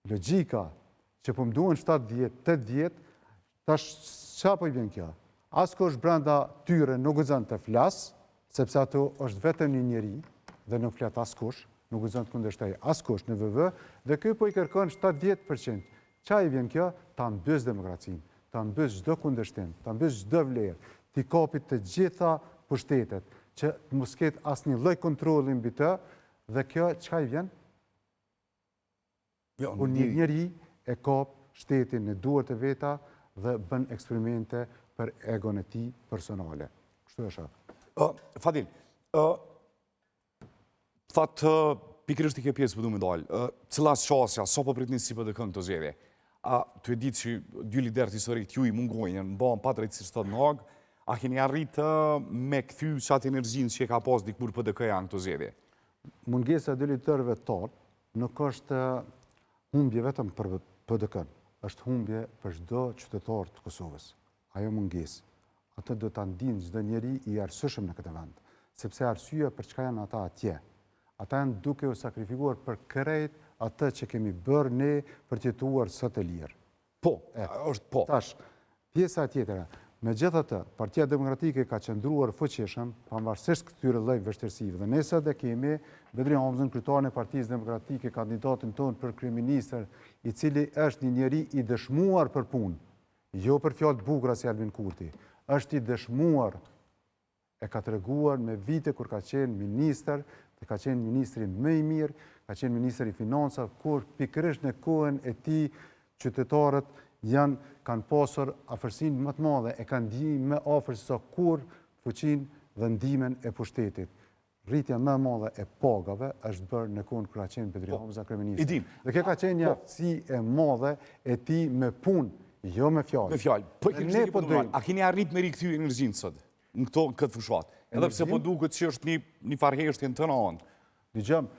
logjika që po më duhen 7 vjet, 8 vjet, tash çfarë po i bën kjo? Askush brenda tyre nuk guxon të flas, sepse ato është vetëm një njeri dhe nuk flet askush, nuk guxon të kundërshtoj askush në VV, dhe ky po i kërkon 70%. Çfarë i bën kjo? Ta mbys demokracinë, ta mbys çdo kundërshtim, ta mbys çdo vlerë, t'i kapi të gjitha pushtetet, që mos ketë asnjë lloj kontrolli mbi të, dhe kjo çka i vjen? Kur një njeri e kap shtetin në duart e veta dhe bën eksperimente për egon e tij personale. Kështu është. Fadil, thatë pikërisht i ke pjesë për du me dalë, cila qasja, sa po pritni si për dhe kënë të zjedhje? Të e ditë që dy liderët historik t'ju i mungojnë, në bëhen pa drejtësisht të në hagë, a keni arritë me këthy qatë energjinë që ka pas dikur për dhe këja në të zjedhje? Mungesa e dy liderëve tonë nuk është humbje vetëm për PDK-n, është humbje për çdo qytetar të Kosovës. Ajo mungesë. Atë do ta ndinë çdo njeri i arsyeshëm në këtë vend, sepse arsyeja për çka janë ata atje. Ata janë duke u sakrifikuar për krejt atë që kemi bërë ne për të jetuar sot e lirë. Po, është po. Tash, pjesa tjetër. Megjithatë, Partia Demokratike ka qëndruar fuqishëm pavarësisht këtyre lloj vështirësive. Dhe ne sot e kemi Bedri Hamzën, kryetarin e Partisë Demokratike, kandidatin tonë për kryeministër, i cili është një njeri i dëshmuar për punë, jo për fjalë të bukura si Albin Kurti. Është i dëshmuar, e ka treguar me vite kur ka qenë ministër, dhe ka qenë ministri më i mirë, ka qenë ministri i financave, kur pikërisht në kohën e tij qytetarët kanë pasur afërsinë më të madhe, e kanë ndihmë më afër se sa kur fuqinë dhe ndihmën e pushtetit. Rritja më e madhe e pagave është bërë në kohën kur ka qenë Bedri Hamza kryeminist. Dhe kjo ka qenë një aftësi e madhe e tij me punë, jo me fjalë. Me fjalë. Po a keni arrit me rikthyr energjinë sot në këtë fushat? Edhe pse po duket që është një farheshtje në të anë. Dëgjom,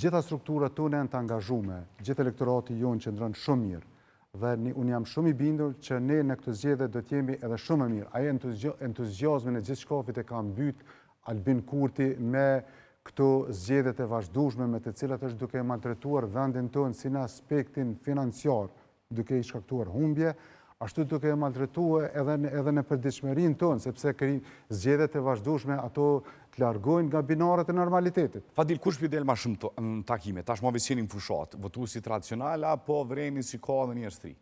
gjitha strukturat tona janë të angazhume, gjithë elektorati jonë qëndron shumë mirë. Dhe unë jam shumë i bindur që ne në këtë zgjedhje do të jemi edhe shumë më mirë. Ai entuziazmin e gjithë shkafit e ka mbyt Albin Kurti me këto zgjedhjet e vazhdueshme me të cilat është duke maltretuar vendin tonë si në aspektin financiar, duke i shkaktuar humbje, ashtu duke maltretuar edhe në përditshmërinë tonë, sepse zgjedhjet e vazhdueshme ato të largojnë nga binarët e normalitetit. Fadil, kush p'i del ma shumë në takime? Tash ma vësjeni në fushat, votuesi tradicional apo vreni si ka dhe njerëz të ri?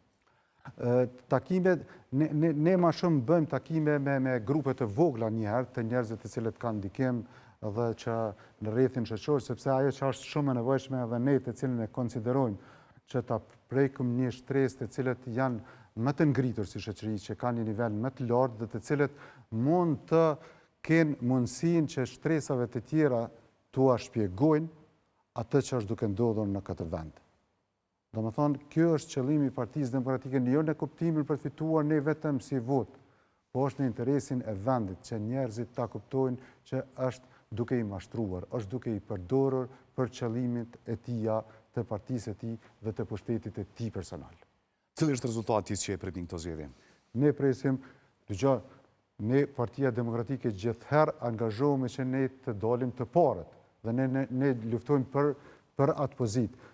Takime, ne ma shumë bëjmë takime me grupe të vogla njëherë, të njerëzit të cilët kanë ndikim dhe që në rrethin shoqëror, sepse ajo që është shumë e nevojshme edhe ne të cilën e konsiderojmë që ta prekëm një shtresë të cilët janë më të ngritur si shoqëri, që kanë një nivel më të lartë dhe të cilët mund të kenë mundësinë që shtresave të tjera t'ua shpjegojnë atë që është duke ndodhur në këtë vend. Domethënë, kjo është qëllimi i Partisë Demokratike, jo në kuptimin për të fituar ne vetëm si vot, po është në interesin e vendit që njerëzit ta kuptojnë që është duke i mashtruar, është duke i përdorur për qëllimit e tija, të partisë e tij dhe të pushtetit e tij personal. Cili është rezultati që e pritin këto zgjedhje? Ne presim, dëgjoj, ne Partia Demokratike gjithherë angazhohemi që ne të dalim të parët dhe ne luftojmë për atë pozitë.